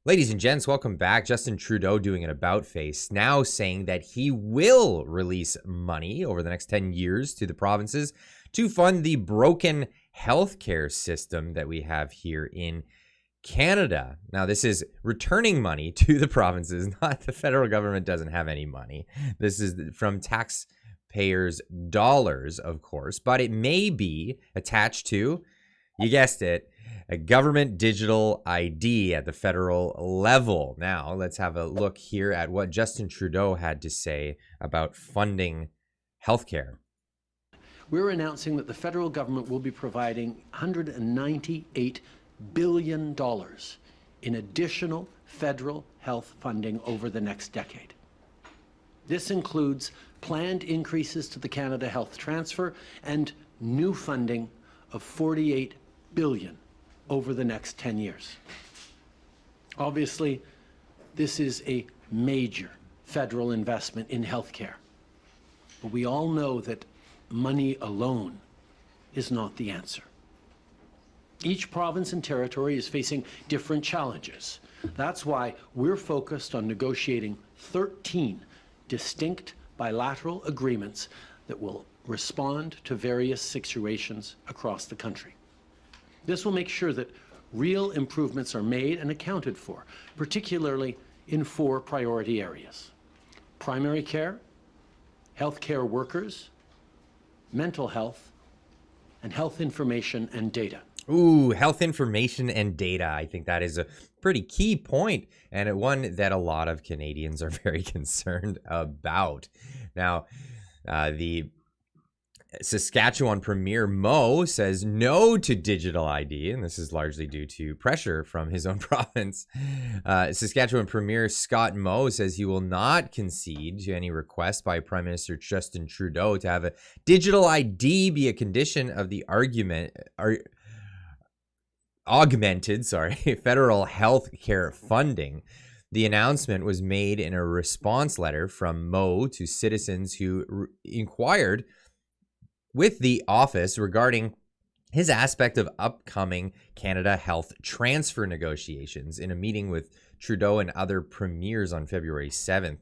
Ladies and gents, welcome back. Justin Trudeau doing an about face, now saying that he will release money over the next 10 years to the provinces to fund the broken healthcare system that we have here in Canada. Now, this is returning money to the provinces, not the federal government doesn't have any money. This is from taxpayers' dollars, of course, but it may be attached to, you guessed it, a government digital ID at the federal level. Now, let's have a look here at what Justin Trudeau had to say about funding healthcare. We're announcing that the federal government will be providing $198 billion in additional federal health funding over the next decade. This includes planned increases to the Canada Health Transfer and new funding of $48 billion over the next 10 years. Obviously, this is a major federal investment in healthcare. But we all know that money alone is not the answer. Each province and territory is facing different challenges. That's why we're focused on negotiating 13 distinct bilateral agreements that will respond to various situations across the country. This will make sure that real improvements are made and accounted for, particularly in 4 priority areas: primary care, healthcare workers, mental health, and health information and data. Ooh, health information and data. I think that is a pretty key point, and one that a lot of Canadians are very concerned about. Now, the Saskatchewan Premier Moe says no to digital ID, and this is largely due to pressure from his own province. Saskatchewan Premier Scott Moe says he will not concede to any request by Prime Minister Justin Trudeau to have a digital ID be a condition of the augmented federal health care funding. The announcement was made in a response letter from Moe to citizens who inquired with the office regarding his aspect of upcoming Canada Health Transfer negotiations in a meeting with Trudeau and other premiers on February 7th.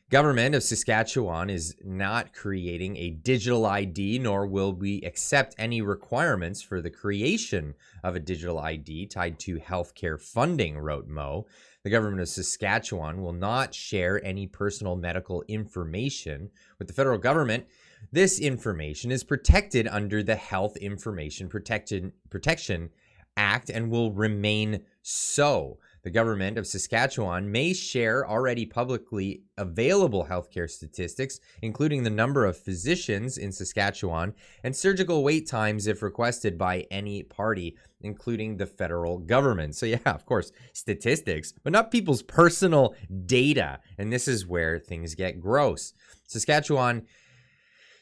Government of Saskatchewan is not creating a digital ID, nor will we accept any requirements for the creation of a digital ID tied to healthcare funding, wrote Moe. The government of Saskatchewan will not share any personal medical information with the federal government. This information is protected under the Health Information Protection Act and will remain so. The government of Saskatchewan may share already publicly available healthcare statistics, including the number of physicians in Saskatchewan and surgical wait times if requested by any party, including the federal government. So yeah, of course, statistics, but not people's personal data. And this is where things get gross. Saskatchewan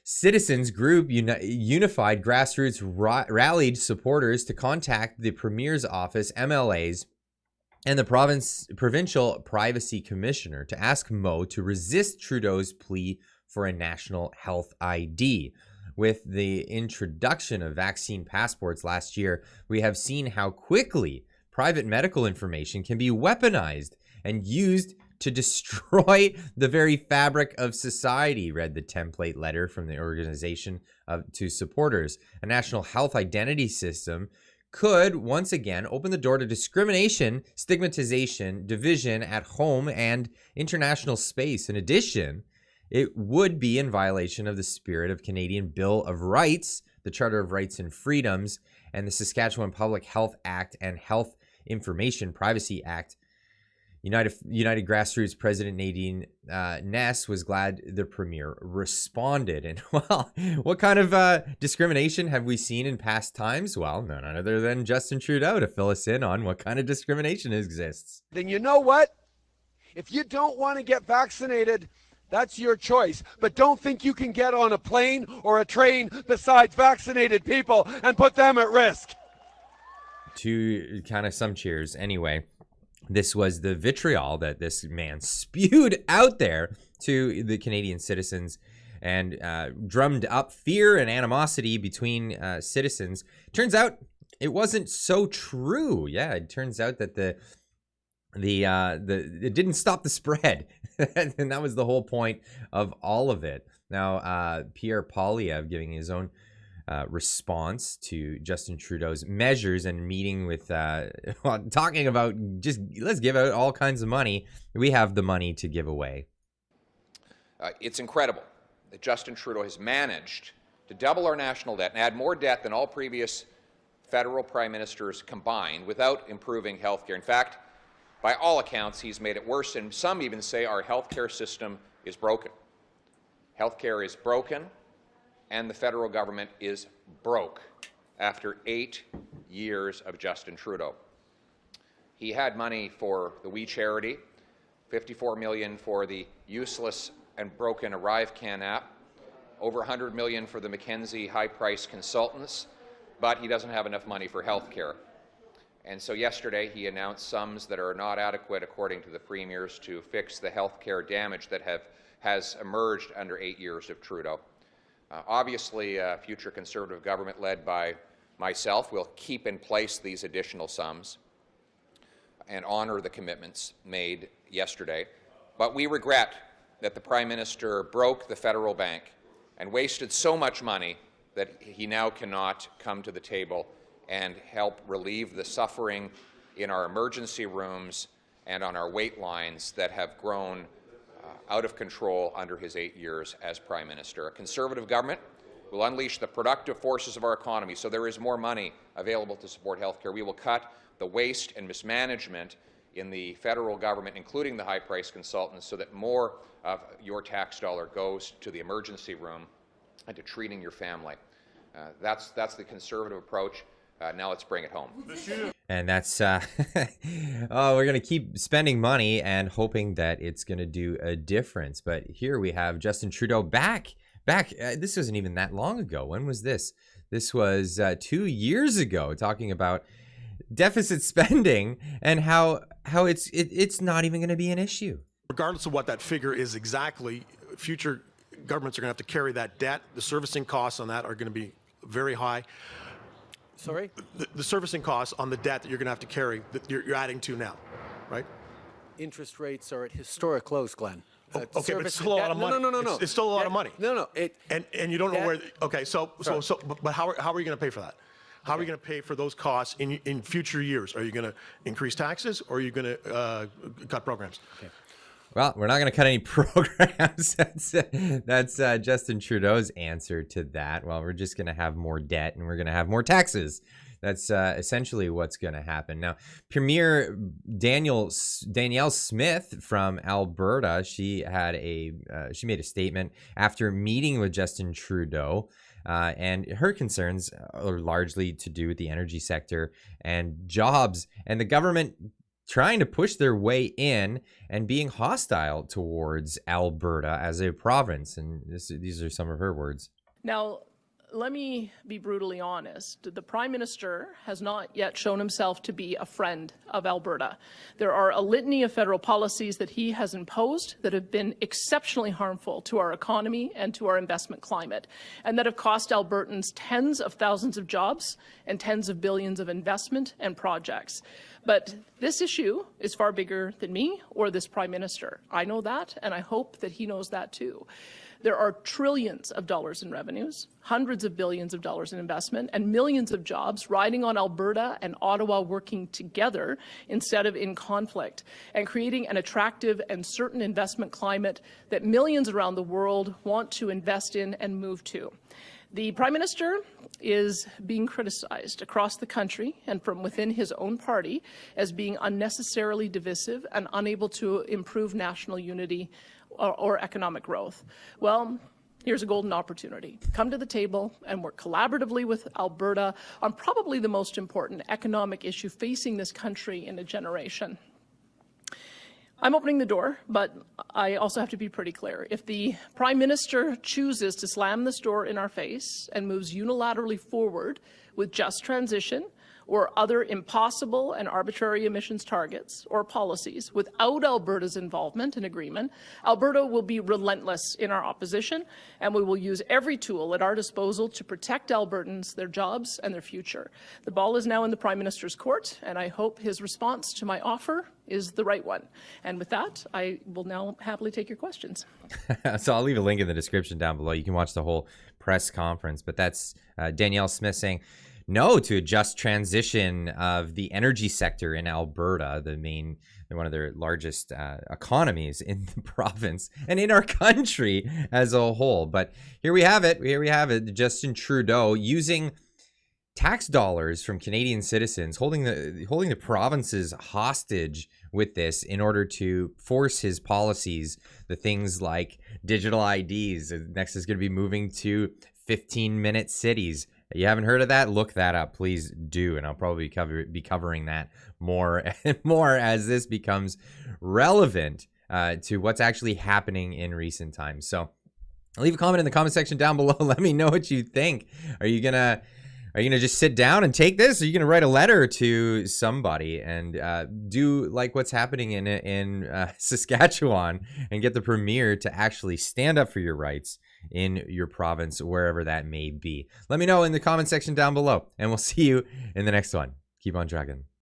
Citizens Group Unified Grassroots rallied supporters to contact the Premier's office, MLAs, and the provincial privacy commissioner to ask Moe to resist Trudeau's plea for a national health ID. With the introduction of vaccine passports last year, we have seen how quickly private medical information can be weaponized and used to destroy the very fabric of society, read the template letter from the organization to supporters. A national health identity system could once again open the door to discrimination, stigmatization, division at home and international space. In addition, it would be in violation of the spirit of Canadian Bill of Rights, the Charter of Rights and Freedoms, and the Saskatchewan Public Health Act and Health Information Privacy Act. United Grassroots President Nadine Ness was glad the Premier responded. And, well, what kind of discrimination have we seen in past times? Well, none other than Justin Trudeau to fill us in on what kind of discrimination exists. Then you know what? If you don't want to get vaccinated, that's your choice. But don't think you can get on a plane or a train besides vaccinated people and put them at risk. To kind of some cheers. Anyway, this was the vitriol that this man spewed out there to the Canadian citizens and drummed up fear and animosity between citizens. Turns out it wasn't so true. Yeah, it turns out that the it didn't stop the spread, and that was the whole point of all of it. Now, Pierre Poilievre giving his own response to Justin Trudeau's measures and meeting with, talking about just let's give out all kinds of money. We have the money to give away. It's incredible that Justin Trudeau has managed to double our national debt and add more debt than all previous federal prime ministers combined without improving health care. In fact, by all accounts, he's made it worse, and some even say our health care system is broken. Health care is broken, and the federal government is broke after 8 years of Justin Trudeau. He had money for the We Charity, $54 million for the useless and broken ArriveCan app, over $100 million for the McKinsey high-priced consultants, but he doesn't have enough money for health care. And so yesterday he announced sums that are not adequate, according to the premiers, to fix the health care damage that has emerged under 8 years of Trudeau. Obviously, a future Conservative government led by myself will keep in place these additional sums and honor the commitments made yesterday. But we regret that the Prime Minister broke the federal bank and wasted so much money that he now cannot come to the table and help relieve the suffering in our emergency rooms and on our wait lines that have grown out of control under his 8 years as Prime Minister. A Conservative government will unleash the productive forces of our economy so there is more money available to support health care. We will cut the waste and mismanagement in the federal government, including the high-priced consultants, so that more of your tax dollar goes to the emergency room and to treating your family. That's the Conservative approach. Now let's bring it home. And that's, we're going to keep spending money and hoping that it's going to do a difference. But here we have Justin Trudeau back. This wasn't even that long ago. When was this? This was 2 years ago, talking about deficit spending and how it's not even going to be an issue. Regardless of what that figure is exactly, future governments are going to have to carry that debt. The servicing costs on that are going to be very high. Sorry? The servicing costs on the debt that you're going to have to carry, that you're adding to now, right? Interest rates are at historic lows, Glenn. Okay, but it's still a lot of money. No. It's still a lot of money. No. And you don't know where. Okay, but how are you going to pay for that? How are you going to pay for those costs in future years? Are you going to increase taxes, or are you going to cut programs? Okay. Well, we're not going to cut any programs. That's Justin Trudeau's answer to that. Well, we're just going to have more debt and we're going to have more taxes. That's essentially what's going to happen. Now, Premier Danielle Smith from Alberta, she made a statement after meeting with Justin Trudeau. And her concerns are largely to do with the energy sector and jobs and the government trying to push their way in and being hostile towards Alberta as a province. And these are some of her words. Now, let me be brutally honest. The Prime Minister has not yet shown himself to be a friend of Alberta. There are a litany of federal policies that he has imposed that have been exceptionally harmful to our economy and to our investment climate, and that have cost Albertans tens of thousands of jobs and tens of billions of investment and projects. But this issue is far bigger than me or this Prime Minister. I know that, and I hope that he knows that too. There are trillions of dollars in revenues, hundreds of billions of dollars in investment, and millions of jobs riding on Alberta and Ottawa working together instead of in conflict, and creating an attractive and certain investment climate that millions around the world want to invest in and move to. The Prime Minister is being criticized across the country and from within his own party as being unnecessarily divisive and unable to improve national unity or economic growth. Well, here's a golden opportunity. Come to the table and work collaboratively with Alberta on probably the most important economic issue facing this country in a generation. I'm opening the door, but I also have to be pretty clear. If the Prime Minister chooses to slam this door in our face and moves unilaterally forward with just transition or other impossible and arbitrary emissions targets or policies without Alberta's involvement and agreement, Alberta will be relentless in our opposition, and we will use every tool at our disposal to protect Albertans, their jobs, and their future. The ball is now in the Prime Minister's court, and I hope his response to my offer is the right one. And with that, I will now happily take your questions. So I'll leave a link in the description down below. You can watch the whole press conference, but that's Danielle Smith saying no to a just transition of the energy sector in Alberta, one of their largest economies in the province and in our country as a whole. But here we have it. Justin Trudeau using tax dollars from Canadian citizens, holding the provinces hostage with this in order to force his policies, the things like digital IDs. Next is going to be moving to 15-minute cities. You haven't heard of that? Look that up, please do. And I'll probably be covering that more and more as this becomes relevant to what's actually happening in recent times. So leave a comment in the comment section down below. Let me know what you think. Are you gonna just sit down and take this? Or are you gonna write a letter to somebody and do like what's happening in Saskatchewan and get the premier to actually stand up for your rights in your province, wherever that may be? Let me know in the comment section down below, and we'll see you in the next one. Keep on trucking.